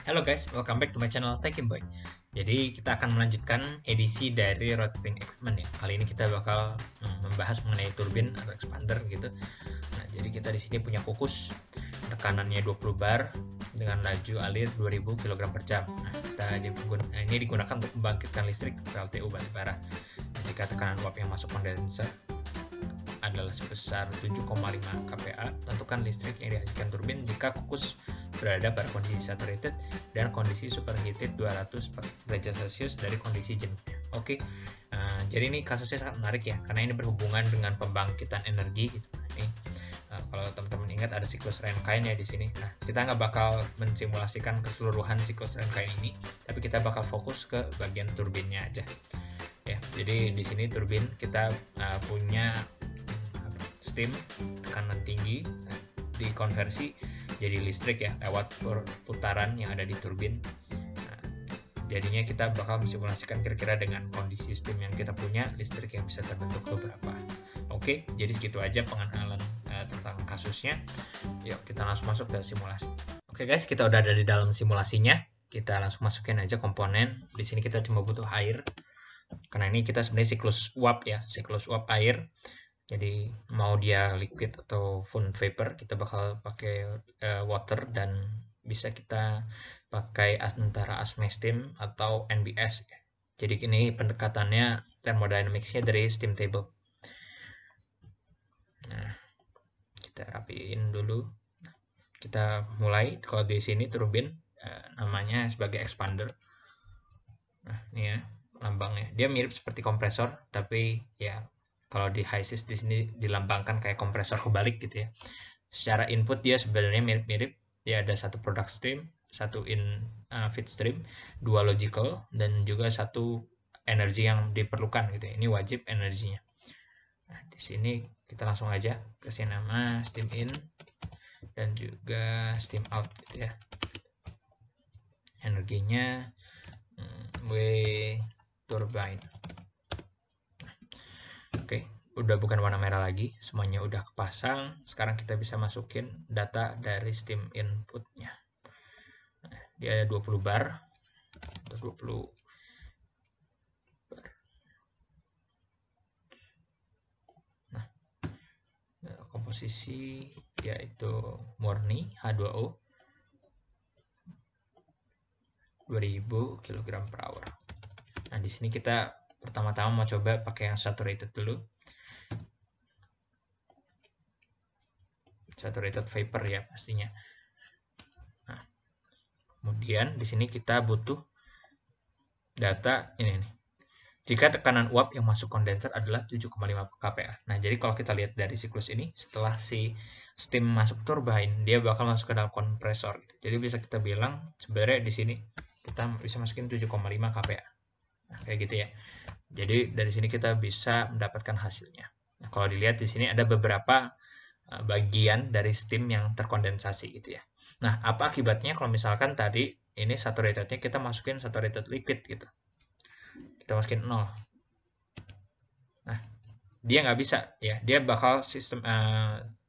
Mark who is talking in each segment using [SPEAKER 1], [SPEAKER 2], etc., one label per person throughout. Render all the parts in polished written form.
[SPEAKER 1] Halo guys, welcome back to my channel Techinboy. Jadi kita akan melanjutkan edisi dari rotating equipment ya. Kali ini kita bakal membahas mengenai turbin atau expander gitu. Nah, jadi kita di sini punya fokus tekanannya 20 bar dengan laju alir 2000 kg per jam. Nah, ini digunakan untuk membangkitkan listrik PLTU batubara. Nah, jika tekanan uap yang masuk kondenser adalah sebesar 7,5 kPa, tentukan listrik yang dihasilkan turbin jika kukus berada pada kondisi saturated dan kondisi superheated 200 derajat Celcius dari kondisi jenuh. Oke, jadi ini kasusnya sangat menarik ya, karena ini berhubungan dengan pembangkitan energi gitu. Nih, kalau teman-teman ingat ada siklus Rankine ya di sini. Nah, kita nggak bakal mensimulasikan keseluruhan siklus Rankine ini, tapi kita bakal fokus ke bagian turbinnya aja. Ya, jadi di sini turbin kita punya steam tekanan tinggi, dikonversi jadi listrik ya lewat putaran yang ada di turbin. Nah, jadinya kita bakal mensimulasikan kira-kira dengan kondisi steam yang kita punya, listrik yang bisa terbentuk itu berapa. Oke, jadi segitu aja pengenalan tentang kasusnya. Yuk kita langsung masuk ke simulasi. Oke guys, kita udah ada di dalam simulasinya. Kita langsung masukin aja komponen. Di sini kita cuma butuh air, karena ini kita sebenarnya siklus uap ya, siklus uap air. Jadi mau dia liquid atau full vapor, kita bakal pakai water, dan bisa kita pakai antara ASME steam atau NBS. Jadi ini pendekatannya thermodynamics-nya dari steam table. Nah, kita rapiin dulu. Kita mulai. Kalau di sini turbin namanya sebagai expander. Nah, ini ya lambangnya. Dia mirip seperti kompresor, tapi ya kalau di HYSYS di sini dilambangkan kayak kompresor kebalik gitu ya. Secara input dia sebenarnya mirip-mirip. Dia ada satu product stream, satu feed stream, dua logical, dan juga satu energi yang diperlukan gitu ya. Ini wajib energinya. Nah, di sini kita langsung aja kasih nama steam in dan juga steam out gitu ya. Energinya W turbine. Oke, udah bukan warna merah lagi, semuanya udah kepasang. Sekarang kita bisa masukin data dari steam inputnya. Nah, dia ada 20 bar atau 20 bar. Nah, komposisi yaitu murni H2O 2000 kg per hour. Nah, di sini kita pertama-tama mau coba pakai yang saturated dulu. Saturated vapor ya pastinya. Nah, kemudian di sini kita butuh data ini nih. Jika tekanan uap yang masuk kondenser adalah 7,5 kPa. Nah, jadi kalau kita lihat dari siklus ini, setelah si steam masuk turbine, dia bakal masuk ke dalam kompresor. Jadi bisa kita bilang sebenarnya di sini kita bisa masukin 7,5 kPa. Nah, kayak gitu ya. Jadi dari sini kita bisa mendapatkan hasilnya. Nah, kalau dilihat di sini ada beberapa bagian dari steam yang terkondensasi gitu ya. Nah, apa akibatnya kalau misalkan tadi ini saturatednya kita masukin saturated liquid gitu. Kita masukin 0. Nah, dia nggak bisa ya. Dia bakal sistem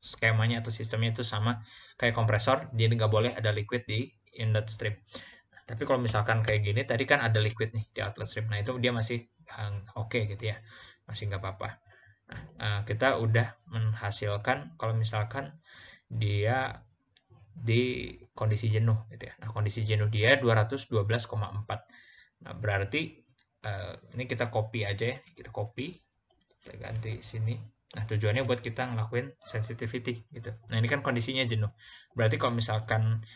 [SPEAKER 1] skemanya atau sistemnya itu sama kayak kompresor. Dia nggak boleh ada liquid di inlet stream. Tapi kalau misalkan kayak gini, tadi kan ada liquid nih di outlet stream. Nah, itu dia masih oke gitu ya. Masih nggak apa-apa. Nah, kita udah menghasilkan kalau misalkan dia di kondisi jenuh gitu ya. Nah, kondisi jenuh dia 212,4. Nah, berarti ini kita copy aja ya. Kita copy. Kita ganti sini. Nah, tujuannya buat kita ngelakuin sensitivity gitu. Nah, ini kan kondisinya jenuh. Berarti kalau misalkan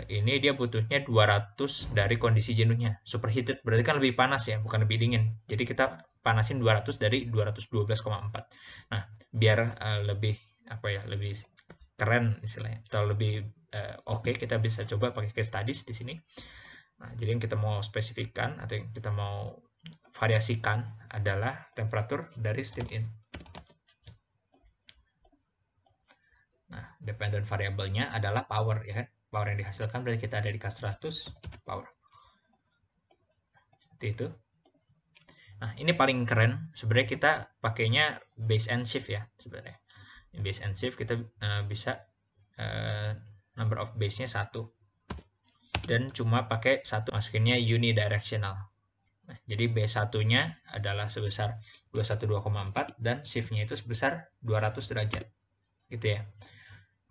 [SPEAKER 1] ini dia butuhnya 200 dari kondisi jenuhnya. Superheated berarti kan lebih panas ya, bukan lebih dingin. Jadi kita panasin 200 dari 212,4. Nah, biar lebih apa ya, lebih keren istilahnya atau lebih oke, kita bisa coba pakai case studies di sini. Nah, jadi yang kita mau spesifikkan atau yang kita mau variasikan adalah temperatur dari steam in. Nah, dependent variabelnya adalah power ya kan. Power yang dihasilkan berarti kita ada di K100 power. Seperti itu. Nah, ini paling keren. Sebenarnya kita pakainya base and shift ya sebenarnya. Base and shift kita bisa number of base-nya 1. dan cuma pakai satu, masukinnya unidirectional. Nah, jadi B1-nya adalah sebesar 212,4 dan shift-nya itu sebesar 200 derajat. Gitu ya.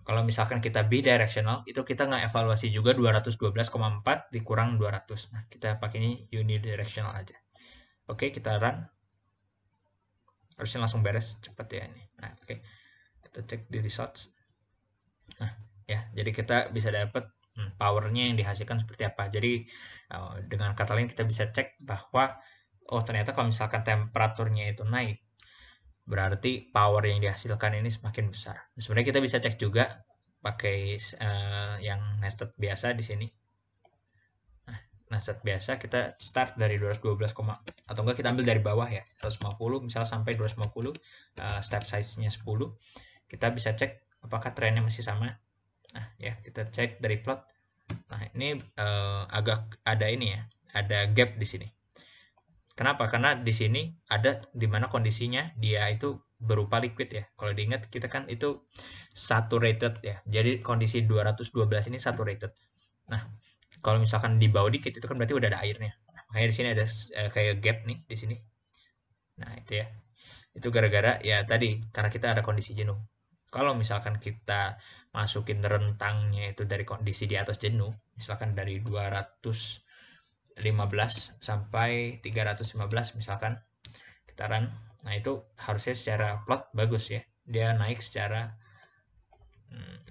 [SPEAKER 1] Kalau misalkan kita bidirectional, itu kita nge-evaluasi juga 212,4 dikurang 200. Nah, kita pakainya unidirectional aja. Oke, kita run. Harusnya langsung beres, cepat ya ini. Nah, oke. Kita cek di results. Nah, ya, jadi kita bisa dapat powernya yang dihasilkan seperti apa. Jadi, dengan kata lain kita bisa cek bahwa, oh ternyata kalau misalkan temperaturnya itu naik, berarti power yang dihasilkan ini semakin besar. Sebenarnya kita bisa cek juga pakai yang nested biasa di sini. Nah, nested biasa kita start dari 212, atau enggak kita ambil dari bawah ya, 150 misal sampai 250, step size-nya 10. Kita bisa cek apakah trennya masih sama. Nah, ya kita cek dari plot. Nah, ini agak ada ini ya, ada gap di sini. Kenapa? Karena di sini ada di mana kondisinya dia itu berupa liquid ya. Kalau diingat kita kan itu saturated ya. Jadi kondisi 212 ini saturated. Nah, kalau misalkan di bawah dikit itu kan berarti udah ada airnya. Nah, makanya di sini ada kayak gap nih di sini. Nah, itu ya. Itu gara-gara ya tadi karena kita ada kondisi jenuh. Kalau misalkan kita masukin rentangnya itu dari kondisi di atas jenuh, misalkan dari 215 sampai 315 misalkan kita run, nah itu harusnya secara plot bagus ya, dia naik secara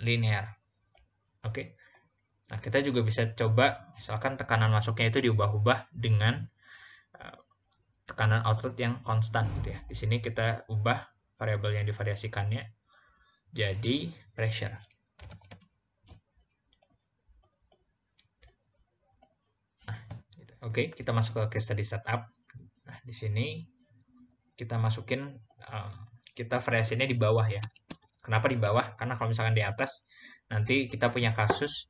[SPEAKER 1] linear. Oke. Nah, kita juga bisa coba misalkan tekanan masuknya itu diubah-ubah dengan tekanan outlet yang konstan gitu ya. Di sini kita ubah variabel yang divariasikannya jadi pressure. Nah, gitu. Oke, kita masuk ke case study setup. Nah, di sini kita masukin, kita variasinya di bawah ya. Kenapa di bawah? Karena kalau misalkan di atas, nanti kita punya kasus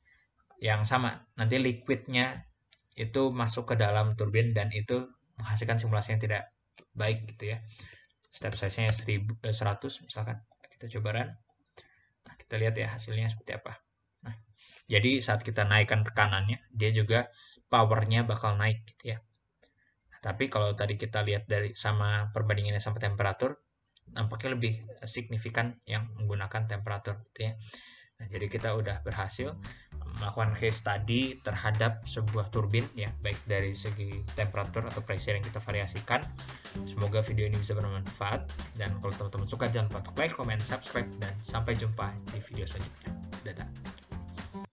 [SPEAKER 1] yang sama. Nanti liquidnya itu masuk ke dalam turbin dan itu menghasilkan simulasi yang tidak baik gitu ya. Step size-nya 100 misalkan. Kita coba run. Nah, kita lihat ya hasilnya seperti apa. Nah, jadi saat kita naikkan tekanannya, dia juga powernya bakal naik gitu ya. Nah, tapi kalau tadi kita lihat dari sama perbandingannya sama temperatur, nampaknya lebih signifikan yang menggunakan temperatur gitu ya. Nah, jadi kita udah berhasil melakukan case study terhadap sebuah turbin ya, baik dari segi temperatur atau pressure yang kita variasikan. Semoga video ini bisa bermanfaat, dan kalau teman-teman suka jangan lupa like, comment, subscribe, dan sampai jumpa di video selanjutnya. Dadah.